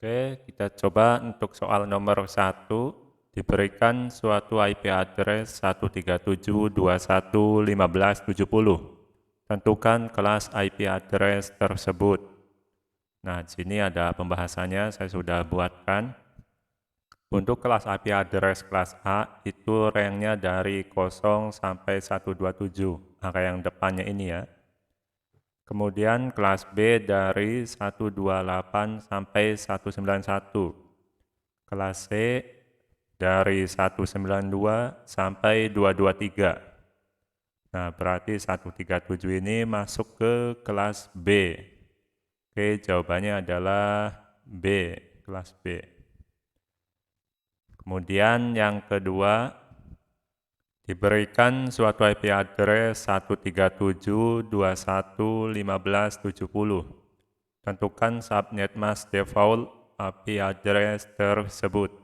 Oke, kita coba untuk soal nomor 1. Diberikan suatu IP address 137.21.15.70. Tentukan kelas IP address tersebut. Nah, di sini ada pembahasannya, saya sudah buatkan. Untuk kelas IP address kelas A, itu ranknya dari 0 sampai 127, angka yang depannya ini ya. Kemudian kelas B dari 128 sampai 191. Kelas C dari 192 sampai 223. Nah, berarti 137 ini masuk ke kelas B. Oke, jawabannya adalah B, kelas B. Kemudian yang kedua, diberikan suatu IP address 137.21.15.70. Tentukan subnet mask default IP address tersebut.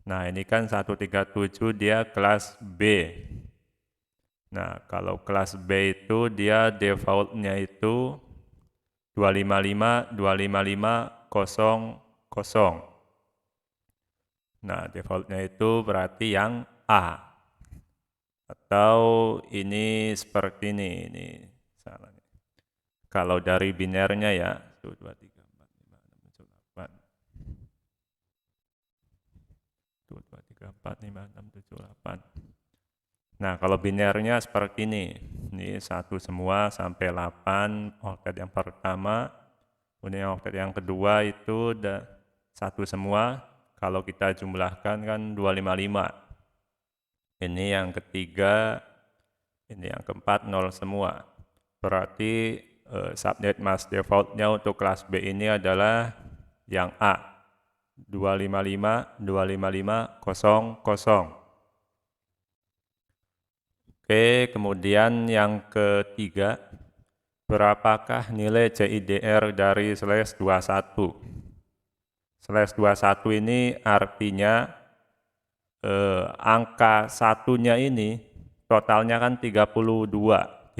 Nah, ini kan 137 dia kelas B. Nah, kalau kelas B itu dia defaultnya itu 255.255.0.0. Nah, defaultnya itu berarti yang A. Atau ini seperti ini salah. Kalau dari binernya ya, 1, 2, 3, 4, 5, 6, 7, 8. 1, 2, 3, 4, 5, 6, 7, 8. Nah, kalau binernya seperti ini. Ini 1 semua sampai 8, oktet yang pertama. Kemudian oktet yang kedua itu 1 semua. Kalau kita jumlahkan kan 255. Ini yang ketiga, ini yang keempat 0 semua. Berarti subnet mask defaultnya untuk kelas B ini adalah yang A. 255.255.0.0. Oke, kemudian yang ketiga, berapakah nilai CIDR dari /21? /21 ini artinya angka satunya ini totalnya kan 32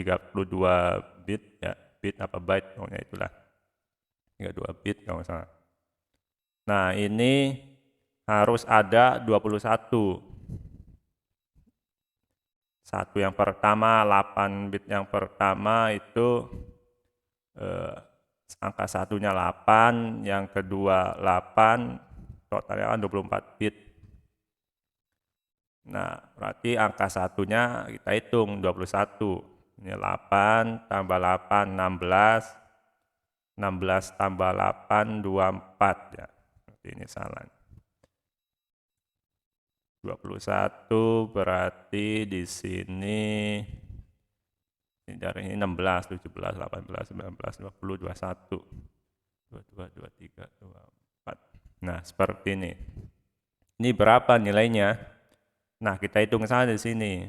bit ya, bit apa byte, pokoknya itulah. 32 bit kalau nggak salah. Nah, ini harus ada 21. Satu yang pertama, 8 bit yang pertama itu angka satunya 8, yang kedua 8, totalnya kan 24 bit. Nah, berarti angka satunya kita hitung 21. Ini 8 tambah 8, 16. 16 tambah 8, 24 ya. Berarti ini salah. 21 berarti di sini dari ini 16, 17, 18, 19, 20, 21, 22, 23, 24. Nah, seperti ini. Ini berapa nilainya? Nah, kita hitung saja di sini.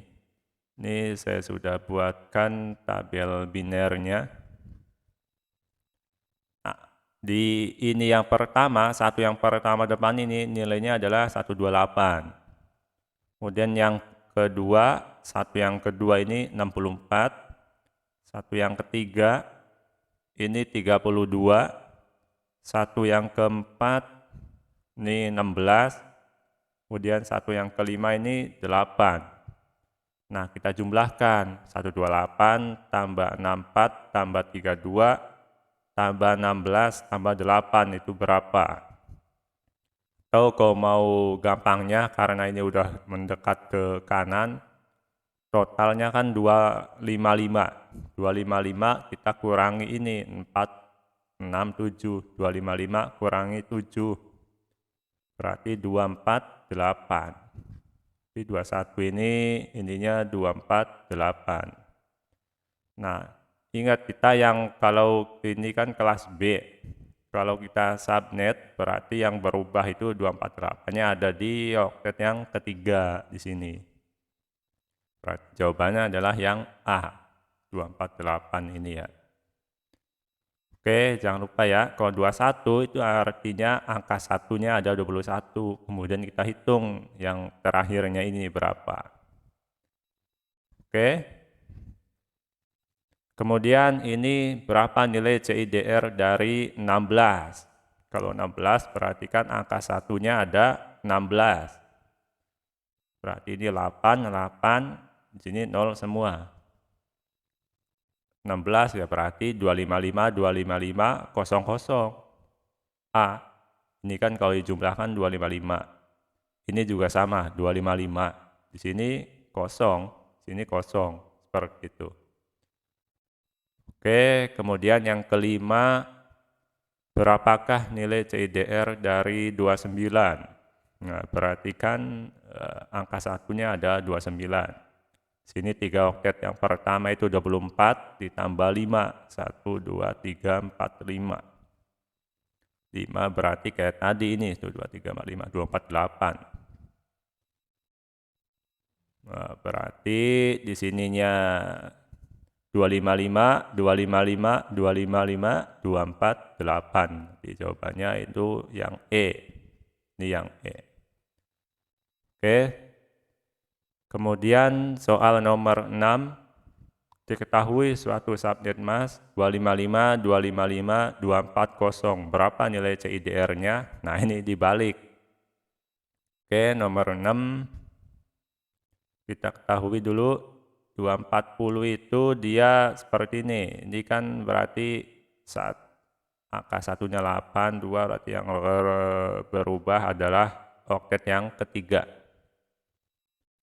Ini saya sudah buatkan tabel binernya. Nah, di ini yang pertama, satu yang pertama depan ini nilainya adalah 128. Kemudian yang kedua, satu yang kedua ini 64. Satu yang ketiga ini 32. Satu yang keempat ini 16. Kemudian satu yang kelima ini 8. Nah, kita jumlahkan 128 tambah 64 tambah 32 tambah 16 tambah 8 itu berapa? Atau kalau mau gampangnya karena ini udah mendekat ke kanan, totalnya kan 255. 255 kita kurangi ini 4, 6, 7. 255 kurangi 7. Berarti 248. Jadi 21 ini ininya 248. Nah, ingat kita yang kalau ini kan kelas B. Kalau kita subnet berarti yang berubah itu 248-nya ada di oktet yang ketiga di sini. Berarti jawabannya adalah yang A, 248 ini ya. Oke, jangan lupa ya, kalau 21 itu artinya angka satunya ada 21. Kemudian kita hitung yang terakhirnya ini berapa. Oke. Kemudian ini berapa nilai CIDR dari 16? Kalau 16 berarti kan angka satunya ada 16. Berarti ini 8, 8, di sini 0 semua. 16 ya berarti 255, 255, 00. A, ini kan kalau dijumlahkan 255. Ini juga sama, 255. Di sini kosong, di sini kosong, seperti itu. Oke, kemudian yang kelima, berapakah nilai CIDR dari 29? Nah, perhatikan angka satunya ada 29. Sini 3 oktet yang pertama itu 24 ditambah 5. 1, 2, 3, 4, 5. 5 berarti kayak tadi ini, 1, 2, 3, 4, 5, 248. Nah, berarti di sininya 255, 255, 255, 248. Jadi jawabannya itu yang E. Ini yang E. Oke. Kemudian soal nomor 6. Diketahui suatu subnet mass 255, 255, 240. Berapa nilai CIDR-nya? Nah, ini dibalik. Oke, nomor 6. Kita ketahui dulu 240 itu dia seperti ini. Ini kan berarti saat angka satunya 8, 2 berarti yang berubah adalah oktet yang ketiga.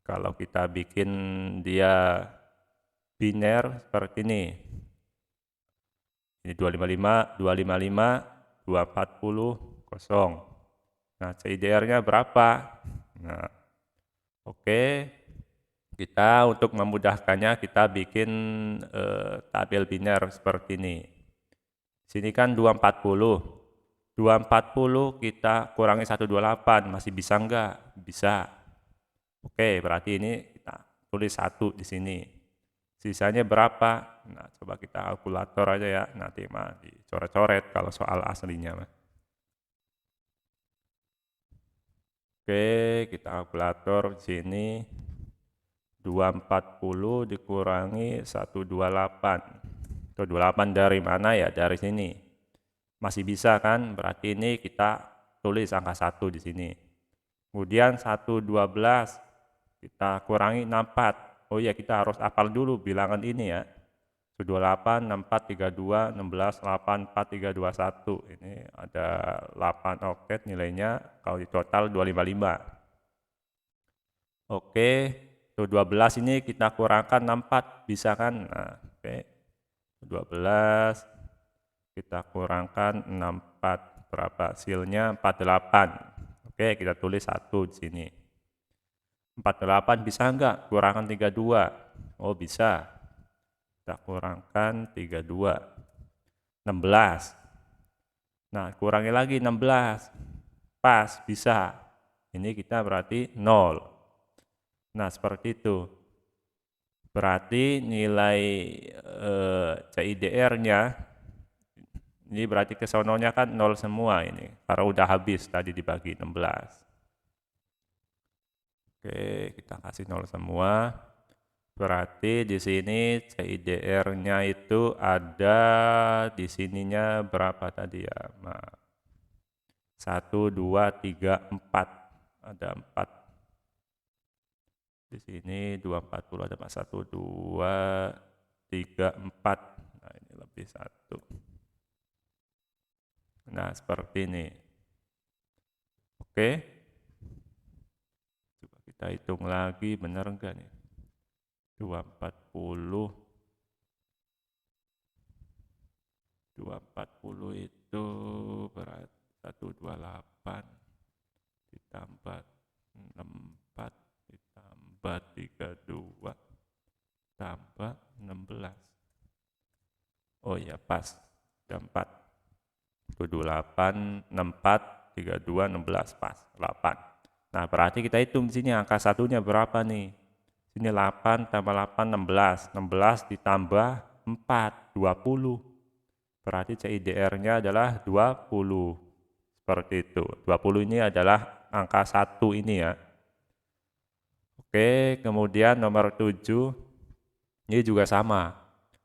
Kalau kita bikin dia biner seperti ini. Ini 255, 255, 240, kosong. Nah, CIDR-nya berapa? Nah, oke. Kita untuk memudahkannya kita bikin tabel biner seperti ini. Sini kan 240. 240 kita kurangi 128, masih bisa enggak? Bisa. Oke, berarti ini kita tulis 1 di sini. Sisanya berapa? Nah, coba kita kalkulator aja ya. Nanti mah dicoret-coret kalau soal aslinya mah. Oke, kita kalkulator di sini. 240 dikurangi 128. 128 dari mana ya? Dari sini. Masih bisa kan? Berarti ini kita tulis angka 1 di sini. Kemudian 112 kita kurangi 64. Oh iya, kita harus hafal dulu bilangan ini ya. 128, 64, 32, 16, 8, 4, 3, 2, 1. Ini ada 8 oktet nilainya, kalau di total 255. Oke, 12 ini kita kurangkan 64, bisa kan? Nah, oke. 12 kita kurangkan 64, berapa hasilnya? 48. Oke, kita tulis 1 di sini. 48 bisa enggak? Kurangkan 32. Oh, bisa. Kita kurangkan 32. 16. Nah, kurangi lagi 16. Pas, bisa. Ini kita berarti 0. Nah, seperti itu. Berarti nilai CIDR-nya, ini berarti kesononya kan 0 semua ini. Karena udah habis tadi dibagi 16. Oke, kita kasih 0 semua. Berarti di sini CIDR-nya itu ada di sininya berapa tadi ya? 1, 2, 3, 4. Ada 4. Di sini 240 ada 1, 2, 3, 4. Nah, ini lebih 1. Nah, seperti ini. Oke. Coba kita hitung lagi, benar enggak nih? 240 itu berarti 128 ditambah 64 ditambah 32 tambah 16. Oh iya, pas. Ada 4. 28, 64, 32, 16, pas. 8. Nah, berarti kita hitung di sini angka satunya berapa nih? Sini 8 tambah 8, 16. 16 ditambah 4, 20. Berarti CIDR-nya adalah 20. Seperti itu. 20 ini adalah angka 1 ini ya. Oke, kemudian nomor 7. Ini juga sama.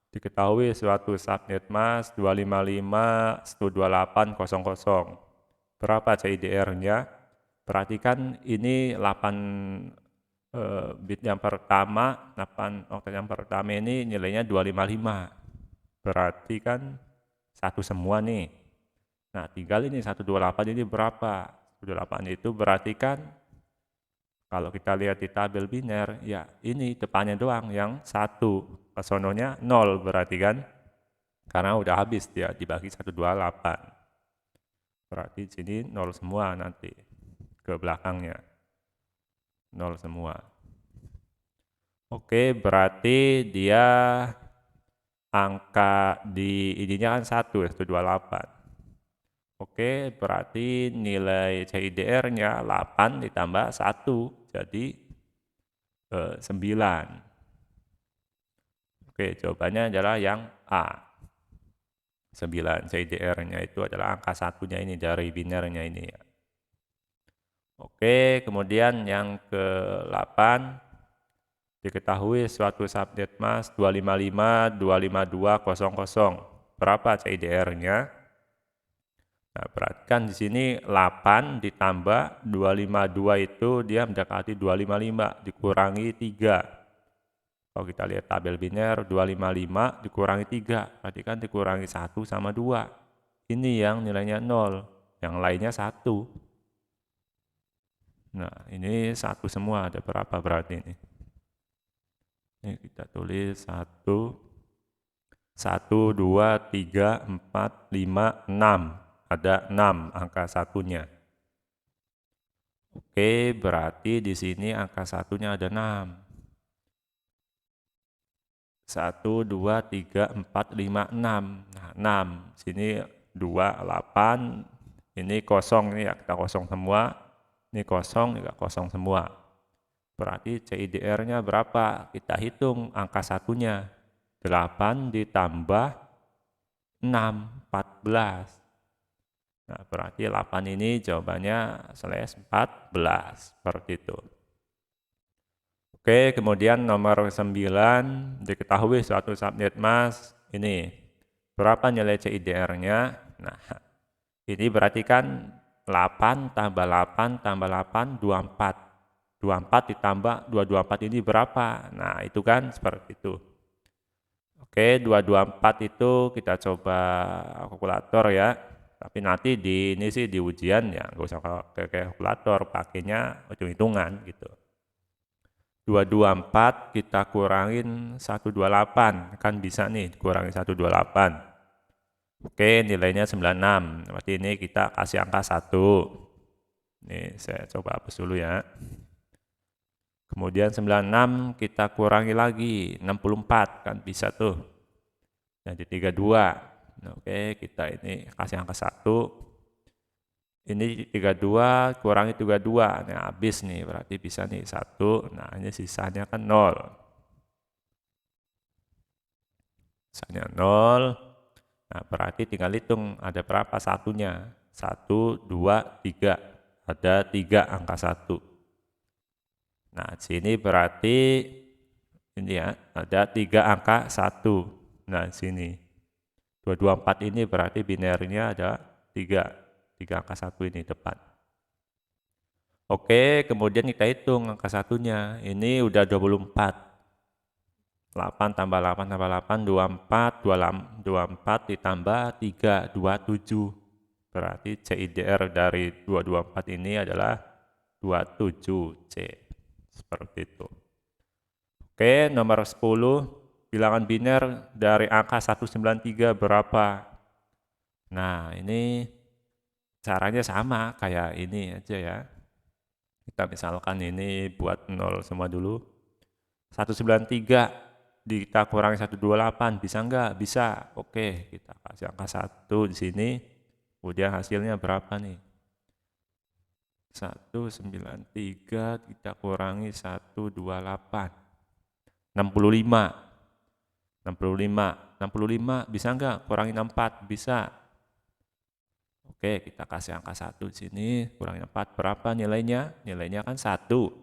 Diketahui suatu subnet mass 255, 128, 00. berapa CIDR-nya? Perhatikan ini 8 bit yang pertama, 8 oktet yang pertama ini nilainya 255. Berarti kan satu semua nih. Nah, tinggal ini 128 ini berapa? 128 itu berarti kan kalau kita lihat di tabel biner, ya ini depannya doang yang 1. Kesononya 0 berarti kan? Karena udah habis dia dibagi 128. Berarti sini 0 semua nanti ke belakangnya. 0 semua. Oke, berarti dia angka di ininya kan 128. Oke, berarti nilai CIDR-nya 8 ditambah 1, jadi 9. Oke, jawabannya adalah yang A. 9 CIDR-nya itu adalah angka satunya ini dari binernya ini ya. Oke, kemudian yang ke-8, diketahui suatu subnet mask 255.252.00. Berapa CIDR-nya? Nah, perhatikan di sini 8 ditambah 252 itu dia mendekati 255 dikurangi 3. Kalau kita lihat tabel biner 255 dikurangi 3, berarti kan dikurangi 1 sama 2. Ini yang nilainya 0, yang lainnya 1. Nah, ini 1 semua, ada berapa berarti ini? Ini kita tulis 1, 2, 3, 4, 5, 6. Ada 6 angka satunya. Oke, berarti di sini angka satunya ada 6. 1, 2, 3, 4, 5, 6. Nah, 6. Sini 2, 8. Ini kosong, ini ya kita kosong semua. Ini kosong, juga kosong semua. Berarti CIDR-nya berapa? Kita hitung angka satunya. 8 ditambah 6, 14. Nah, berarti 8 ini jawabannya /14, seperti itu. Oke, kemudian nomor 9, diketahui suatu subnet mask, ini, berapa nilai CIDR-nya? Nah, ini berarti kan 8 tambah 8 tambah 8, 24. 24 ditambah 224 ini berapa? Nah, itu kan seperti itu. Oke, 224 itu kita coba kalkulator ya. Tapi nanti di ini sih di ujian ya nggak usah pakai kalkulator, pakainya hitung-hitungan gitu. 224 kita kurangin 128, kan bisa nih kurangin 128. Oke, nilainya 96. Berarti ini kita kasih angka 1. Nih saya coba hapus dulu ya. Kemudian 96 kita kurangi lagi 64, kan bisa tuh. Jadi 32. Oke, kita ini kasih angka 1. Ini 32 kurangi 32. Nah, habis nih, berarti bisa nih 1. Nah, ini sisanya kan 0. Sisanya 0. Nah, berarti tinggal hitung ada berapa satunya. 1, 2, 3. Ada 3 angka 1. Nah, sini berarti ini ya, ada 3 angka 1. Nah, sini. 224 ini berarti binernya ada 3 angka 1 ini depan. Oke, kemudian kita hitung angka satunya. Ini udah 24. 8 tambah 8 tambah 8, 24. 24 ditambah 3, 27. Berarti CIDR dari 224 ini adalah 27C. Seperti itu. Oke, nomor 10. Bilangan biner dari angka 193 berapa? Nah, ini caranya sama kayak ini aja ya. Kita misalkan ini buat 0 semua dulu. 193 kita kurangi 128, bisa enggak? Bisa. Oke, kita kasih angka 1 di sini. Kemudian hasilnya berapa nih? 193 kita kurangi 128. 65. 65 bisa enggak? Kurangi 64, bisa. Oke, kita kasih angka 1 di sini, kurangi 4, berapa nilainya? Nilainya kan 1.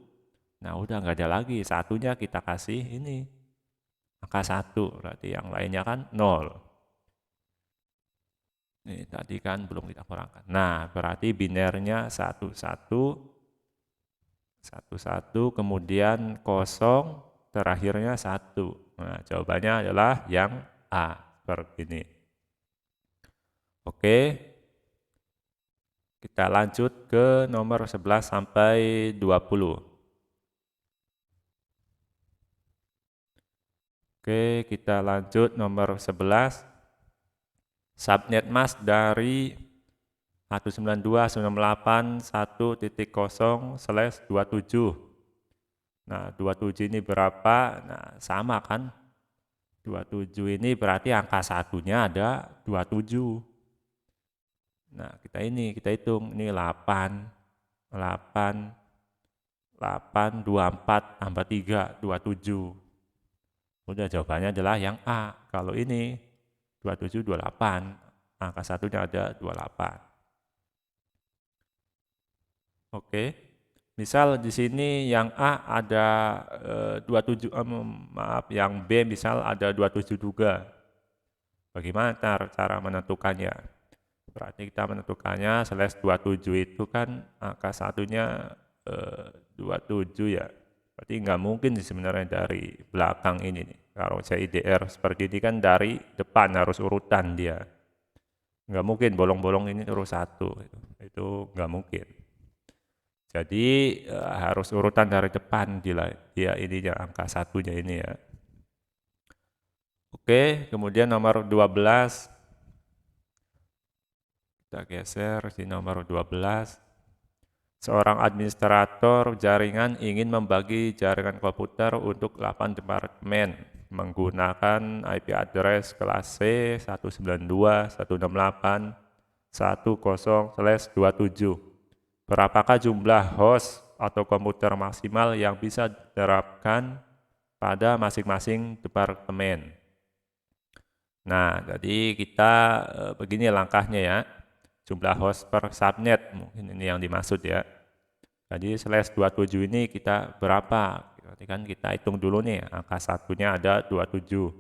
Nah, udah nggak ada lagi, satunya kita kasih ini, angka 1, berarti yang lainnya kan 0. Nih, tadi kan belum kita kurangkan. Nah, berarti binernya 1, 1, kemudian kosong, terakhirnya 1. Nah, jawabannya adalah yang A, seperti ini. Oke, kita lanjut ke nomor 11 sampai 20. Oke, kita lanjut nomor 11. Subnet mask dari 192.168.1.0/27. Nah, 27 ini berapa? Nah, sama kan? 27 ini berarti angka satunya ada 27. Nah, kita hitung. Ini 8, 8, 8, 24, tambah 3, 27. Udah, jawabannya adalah yang A. Kalau ini 27, 28. Angka satunya ada 28. Oke. Misal di sini yang A ada 27, maaf, yang B misal ada 27 juga. Bagaimana cara menentukannya? Berarti kita menentukannya slash 27 itu kan angka satunya 27 ya. Berarti nggak mungkin sebenarnya dari belakang ini nih. Kalau CIDR seperti ini kan dari depan harus urutan dia. Nggak mungkin bolong-bolong ini terus 1. Itu nggak mungkin. Jadi harus urutan dari depan dia ininya angka satunya ini ya. Oke, kemudian nomor 12. Kita geser di nomor 12. Seorang administrator jaringan ingin membagi jaringan komputer untuk 8 departemen menggunakan IP address kelas C 192.168.10/27. Berapakah jumlah host atau komputer maksimal yang bisa diterapkan pada masing-masing departemen? Nah, jadi kita begini langkahnya ya. Jumlah host per subnet, mungkin ini yang dimaksud ya. Jadi slash 27 ini kita berapa? Berarti kan kita hitung dulu nih, angka satunya ada 27.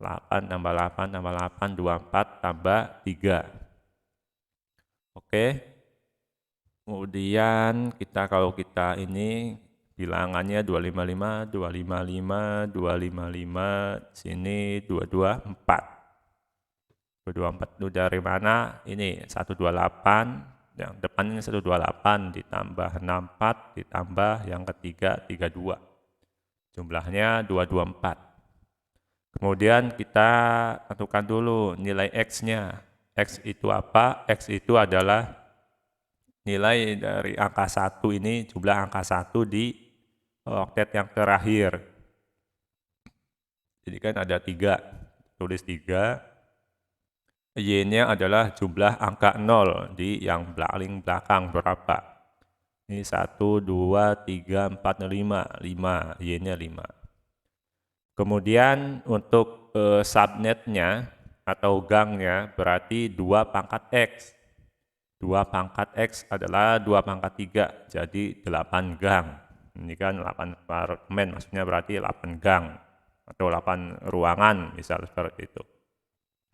8 tambah 8 tambah 8, 24 tambah 3. Oke. Kemudian kalau kita ini bilangannya 255, 255, 255, sini 224. 224 itu dari mana? Ini 128, yang depan ini 128 ditambah 64 ditambah yang ketiga 32. Jumlahnya 224. Kemudian kita tentukan dulu nilai X-nya. X itu apa? X itu adalah nilai dari angka 1 ini, jumlah angka 1 di oktet yang terakhir. Jadi kan ada 3, tulis 3. Y-nya adalah jumlah angka 0 di yang paling belakang berapa. Ini 1, 2, 3, 4, 5. 5, Y-nya 5. Kemudian untuk subnetnya atau gangnya berarti 2 pangkat X. 2 pangkat X adalah 2 pangkat 3, jadi 8 gang. Ini kan 8 apartemen, maksudnya berarti 8 gang atau 8 ruangan, misal seperti itu.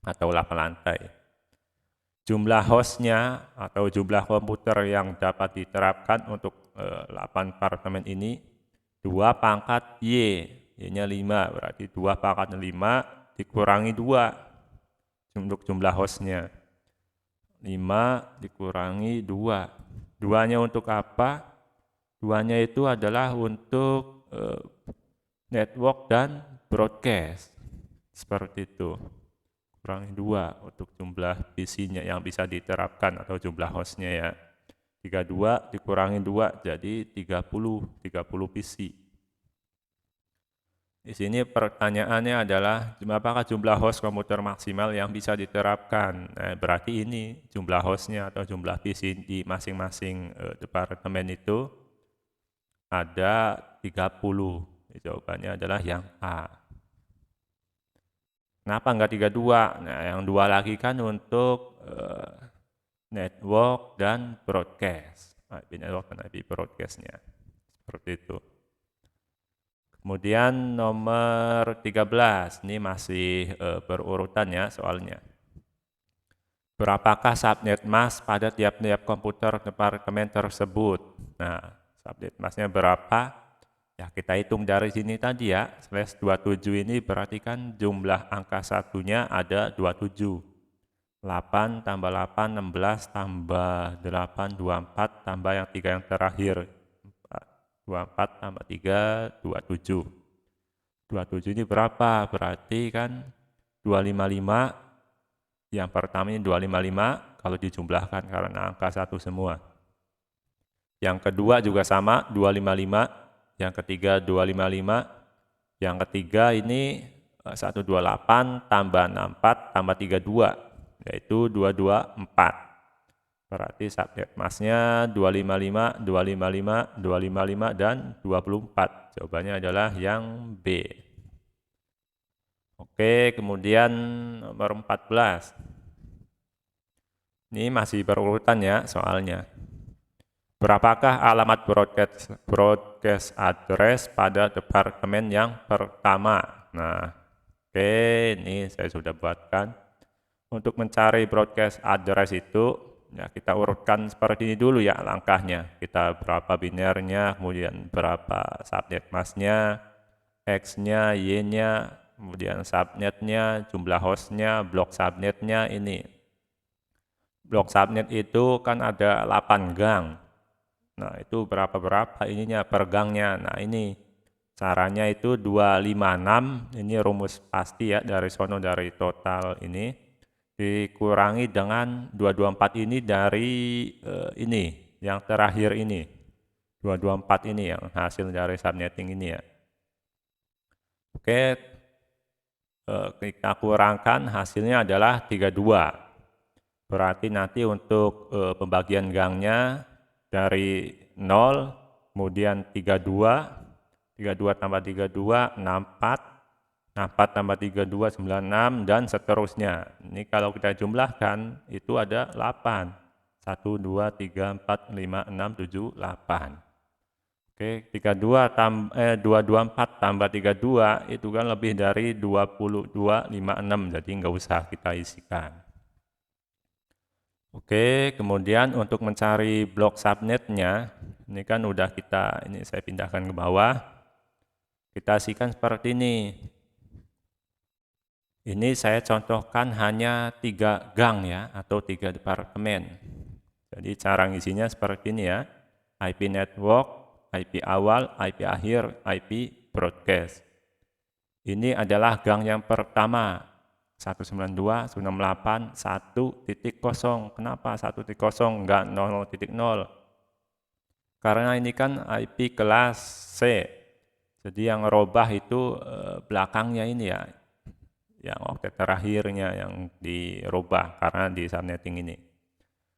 Atau 8 lantai. Jumlah hostnya atau jumlah komputer yang dapat diterapkan untuk 8 apartemen ini 2 pangkat Y, Y-nya 5, berarti 2 pangkat 5 dikurangi 2 untuk jumlah hostnya. 5 dikurangi 2. 2-nya untuk apa? 2-nya itu adalah untuk network dan broadcast. Seperti itu. Kurangi 2 untuk jumlah PC-nya yang bisa diterapkan atau jumlah hostnya ya. 32 dikurangi 2 jadi 30 PC. Di sini pertanyaannya adalah apakah jumlah host komputer maksimal yang bisa diterapkan? Nah, berarti ini jumlah hostnya atau jumlah PC di masing-masing departemen itu ada 30. Jawabannya adalah yang A. Kenapa enggak 32? Nah, yang 2 lagi kan untuk network dan broadcast. IP network dan IP broadcast-nya. Seperti itu. Kemudian nomor 13, ini masih berurutan ya soalnya. Berapakah subnet mask pada tiap-tiap komputer departemen tersebut? Nah, subnet masknya berapa? Ya, kita hitung dari sini tadi ya, slash 27 ini berarti kan jumlah angka satunya ada 27. 8 tambah 8, 16 tambah 8, 24 tambah yang 3 yang terakhir. 24 tambah 3, 27. 27 ini berapa? Berarti kan 255. Yang pertama ini 255 kalau dijumlahkan karena angka satu semua. Yang kedua juga sama 255, yang ketiga 255, yang ketiga ini 128 tambah 64 tambah 32 yaitu 224. Berarti subnet masknya 255, 255, 255 dan 24. Jawabannya adalah yang B. Oke, kemudian nomor 14. Ini masih berurutan ya soalnya. Berapakah alamat broadcast address pada departemen yang pertama? Nah, oke, ini saya sudah buatkan. Untuk mencari broadcast address itu, ya kita urutkan seperti ini dulu ya langkahnya. Kita berapa binernya, kemudian berapa subnet masknya, X-nya, Y-nya, kemudian subnetnya, jumlah hostnya, blok subnetnya ini. Blok subnet itu kan ada 8 gang. Nah, itu berapa ininya per gangnya. Nah, ini caranya itu 256, ini rumus pasti ya dari sono dari total ini dikurangi dengan 224 ini dari ini yang terakhir ini. 224 ini yang hasil dari subnetting ini ya. Oke, kita kurangkan hasilnya adalah 32. Berarti nanti untuk pembagian gangnya dari 0, kemudian 32, 32 tambah 32, 64, 64 tambah 32, 96, dan seterusnya. Ini kalau kita jumlahkan, itu ada 8. 1, 2, 3, 4, 5, 6, 7, 8. Oke, 224 tambah 32 itu kan lebih dari 2256, jadi nggak usah kita isikan. Oke, kemudian untuk mencari blok subnetnya, ini kan udah ini saya pindahkan ke bawah. Kita isikan seperti ini. Ini saya contohkan hanya 3 gang ya, atau 3 departemen. Jadi cara ngisinya seperti ini ya. IP network, IP awal, IP akhir, IP broadcast. Ini adalah gang yang pertama. 192.168.1.0. Kenapa 1.0 enggak 0.0? Karena ini kan IP kelas C. Jadi yang robah itu belakangnya ini ya. Yang oktet terakhirnya yang dirubah karena di subnetting ini.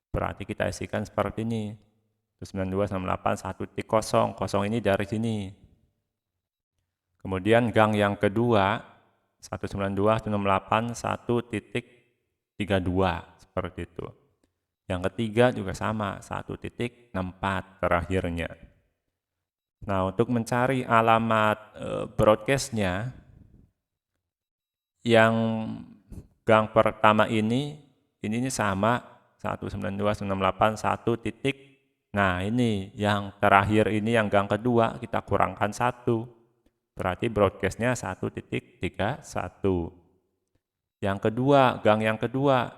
Berarti kita isikan seperti ini. 192.168.1.0. Kosong ini dari sini. Kemudian gang yang kedua 192.168.1.32 seperti itu. Yang ketiga juga sama 1.64 terakhirnya. Nah, untuk mencari alamat broadcastnya yang gang pertama ini sama 192.168.1. Nah, ini yang terakhir ini yang gang kedua kita kurangkan 1. Berarti broadcastnya 1.31. Yang kedua, gang yang kedua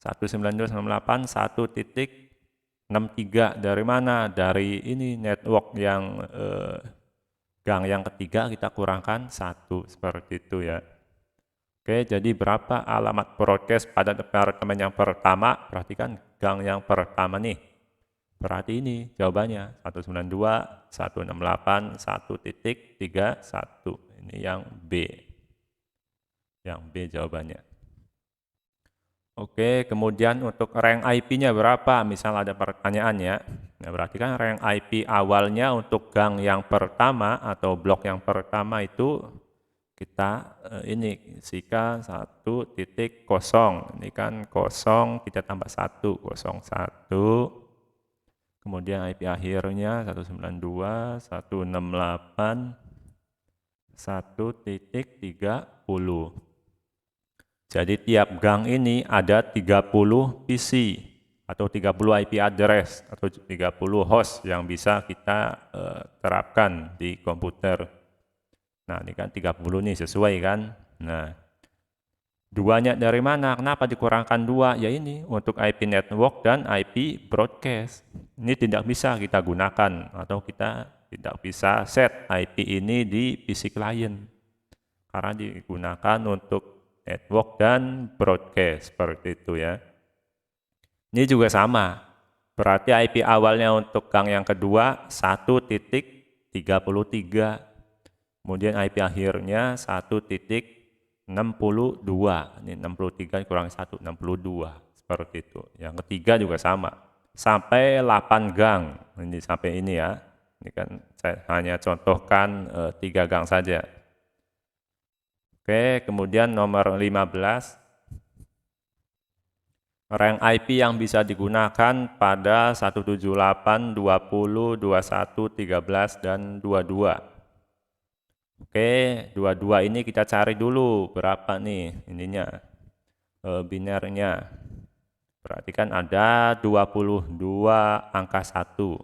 192.168.1.63 dari mana? Dari ini network yang gang yang ketiga kita kurangkan 1 seperti itu ya. Oke, jadi berapa alamat broadcast pada departemen yang pertama? Perhatikan gang yang pertama nih. Berarti ini jawabannya 192, 168, 1.31. Ini yang B. Yang B jawabannya. Oke, kemudian untuk rank IP-nya berapa? Misal ada pertanyaan ya. Nah, berarti kan rank IP awalnya untuk gang yang pertama atau blok yang pertama itu kita ini isikan 1.0. Ini kan 0, kita tambah 1, 01. Kemudian IP akhirnya 192, 168, 1.30. Jadi tiap gang ini ada 30 PC atau 30 IP address atau 30 host yang bisa kita terapkan di komputer. Nah, ini kan 30 nih sesuai kan? Nah, duanya dari mana? Kenapa dikurangkan 2? Ya ini, untuk IP network dan IP broadcast. Ini tidak bisa kita gunakan atau kita tidak bisa set IP ini di PC client. Karena digunakan untuk network dan broadcast, seperti itu ya. Ini juga sama. Berarti IP awalnya untuk gang yang kedua 1.33. Kemudian IP akhirnya 1.62. Ini 63 kurang 1, 62. Seperti itu. Yang ketiga juga sama. Sampai 8 gang. Ini sampai ini ya. Ini kan saya hanya contohkan 3 gang saja. Oke, kemudian nomor 15. Rank IP yang bisa digunakan pada 178, 20, 21, 13, dan 22. Oke, 22 ini kita cari dulu berapa nih ininya, binernya. Berarti kan ada 22 angka 1.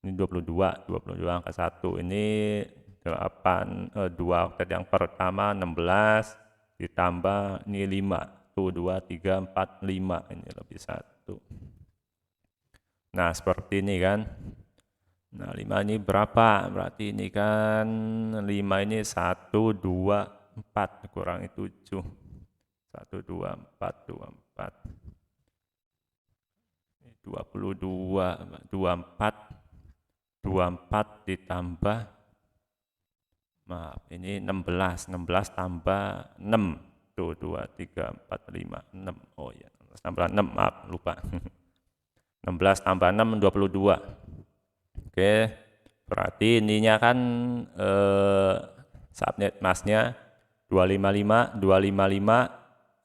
Ini 22 angka 1. Ini 2 oktet yang pertama 16 ditambah ini 5. 1, 2, 3, 4, 5. Ini lebih 1. Nah, seperti ini kan. Nah, 5 ini berapa? Berarti ini kan 5 ini 1, 2, 4. Kurangi 7. 1, 2, 4, 24. 22, 24 ditambah, maaf, ini 16. 16 tambah 6. Tuh, 2, 3, 4, 5, 6. Oh ya, 16 tambah 6, maaf, lupa. 16 tambah 6, 22. Oke, berarti ininya kan subnet masknya 255, 255.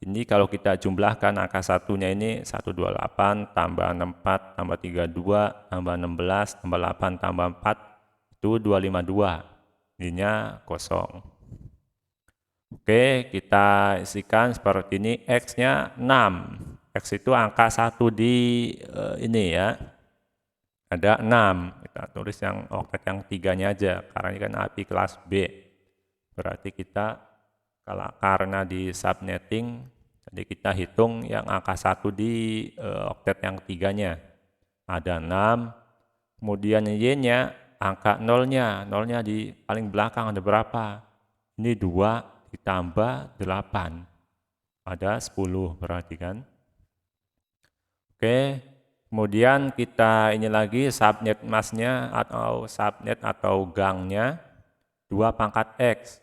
Ini kalau kita jumlahkan angka satunya ini 128 tambah 64 tambah 32 tambah 16 tambah 8 tambah 4 itu 252. Ininya kosong. Oke, kita isikan seperti ini. X-nya 6. X itu angka 1 di ini ya. Ada 6. Kita tulis yang oktet yang 3-nya aja. Karena ini kan API kelas B. Berarti kita karena di subnetting, jadi kita hitung yang angka 1 di oktet yang 3-nya. Ada 6. Kemudian Y-nya angka 0-nya. 0-nya di paling belakang ada berapa? Ini 2 ditambah 8. Ada 10 berarti kan. Oke, kemudian kita ini lagi subnet masknya atau subnet atau gangnya 2 pangkat X.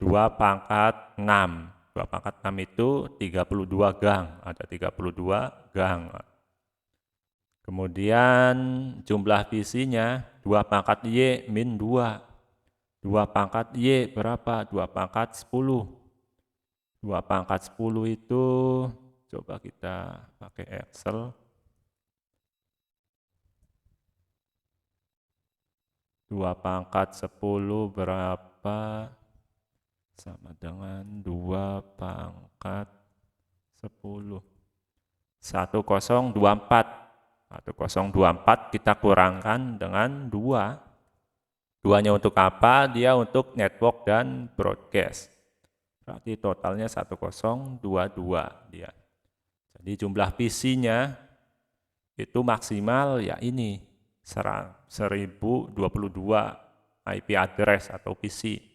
2 pangkat 6. 2 pangkat 6 itu 32 gang. Ada 32 gang. Kemudian jumlah PC-nya 2 pangkat Y min 2. 2 pangkat Y berapa? 2 pangkat 10. 2 pangkat 10 itu, coba kita pakai Excel. 2 pangkat 10 berapa? Sama dengan 2 pangkat 10. 1024. 1024 kita kurangkan dengan 2. 2-nya untuk apa? Dia untuk network dan broadcast. Berarti totalnya 1022 dia. Jadi jumlah PC-nya itu maksimal ya ini 1022 IP address atau PC.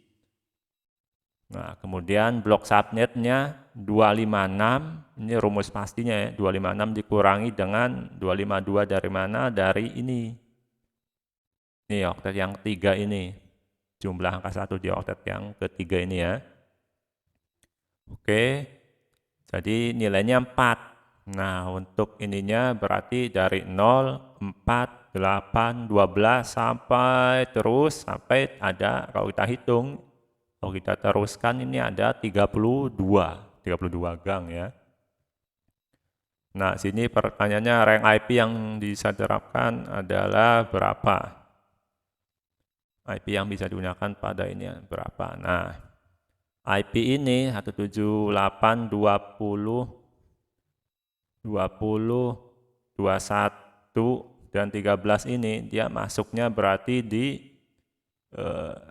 Nah, kemudian blok subnetnya 256, ini rumus pastinya ya, 256 dikurangi dengan 252 dari mana? Dari ini. Ini oktet yang 3 ini. Jumlah angka 1 di oktet yang ketiga ini ya. Oke, jadi nilainya 4. Nah, untuk ininya berarti dari 0, 4, 8, 12 sampai terus sampai ada, kalau kita hitung, kalau kita teruskan ini ada 32 gang ya. Nah, sini pertanyaannya rank IP yang bisa diterapkan adalah berapa? IP yang bisa digunakan pada ini berapa? Nah, IP ini 178.20.20.21 dan 13 ini dia masuknya berarti di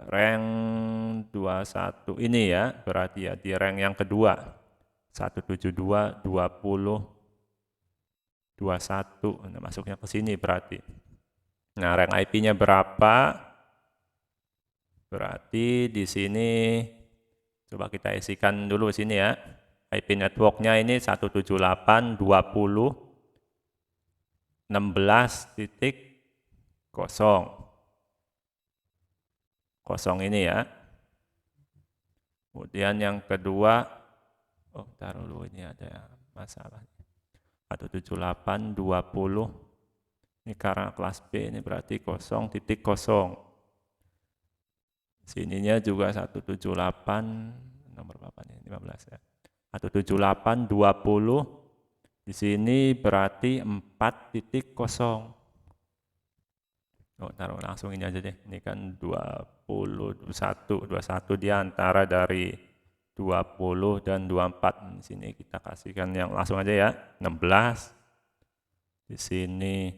rank 21 ini ya, berarti ya di rank yang kedua 172.20.21. Nah, masuknya ke sini berarti. Nah, rank IP-nya berapa? Berarti di sini coba kita isikan dulu sini ya. IP networknya ini 178.20.16.0 ini ya. Kemudian yang kedua, taruh dulu, ini ada masalah. 178.20, ini karena kelas B ini berarti 0.0. Sininya juga 178, nomor berapa nih? 15 ya. 178.20, di sini berarti 4.0. Taruh langsung ini aja deh. Ini kan 21 di antara dari 20 dan 24. Di sini kita kasihkan yang langsung aja ya. 16. Di sini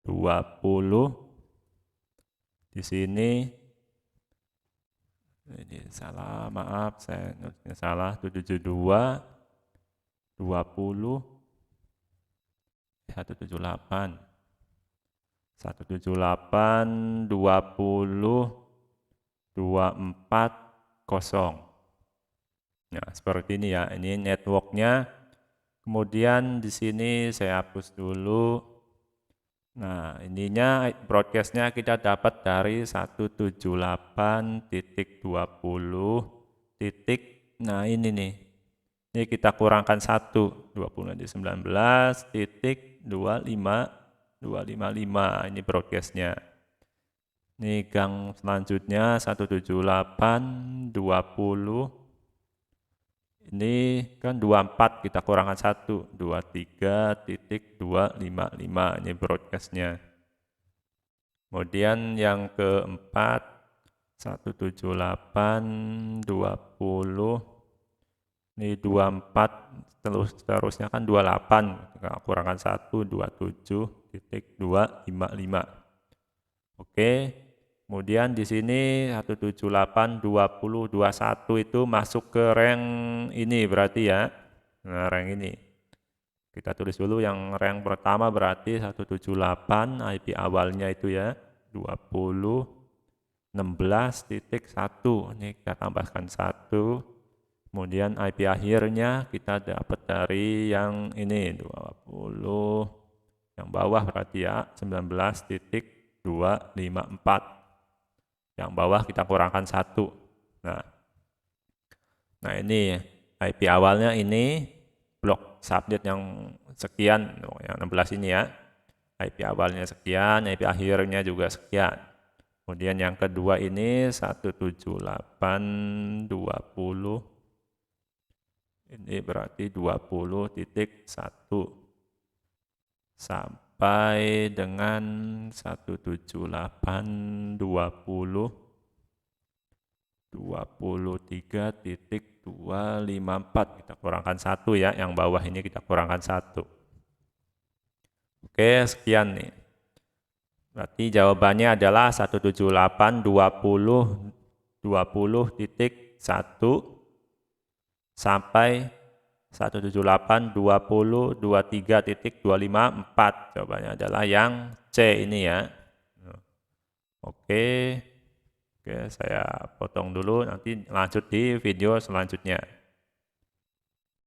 20. Di sini ini salah, maaf, saya nulisnya salah. 72 20 178 178 20 240. Nah, seperti ini ya. Ini networknya. Kemudian di sini saya hapus dulu. Nah, ininya broadcastnya kita dapat dari 178.20. Nah, ini nih. Ini kita kurangkan 1, 20 nanti 19.255. Ini broadcastnya. Ini gang selanjutnya 178.20. Ini kan 24, kita kurangkan 1, 23.255. Ini broadcastnya. Kemudian yang keempat 178.20. Ini 24, seterusnya kan 28, kita kurangkan 1, 27.255. Oke. Kemudian di sini 178.20.21 itu masuk ke rank ini berarti ya. Nah, rank ini. Kita tulis dulu yang rank pertama berarti 178, IP awalnya itu ya 20.16.1. Ini kita tambahkan 1. Kemudian IP akhirnya kita dapat dari yang ini 20, yang bawah berarti ya 19.254. Yang bawah kita kurangkan 1. Nah ini IP awalnya ini, blok subnet yang sekian, yang 16 ini ya. IP awalnya sekian, IP akhirnya juga sekian. Kemudian yang kedua ini 178.20. Ini berarti 20.1 sampai dengan 178.20 23.254. Kita kurangkan 1 ya, yang bawah ini kita kurangkan 1. Oke, sekian nih. Berarti jawabannya adalah 178.20.20.1 sampai 178.20.23.254. Jawabannya adalah yang C ini ya. Oke, saya potong dulu, nanti lanjut di video selanjutnya.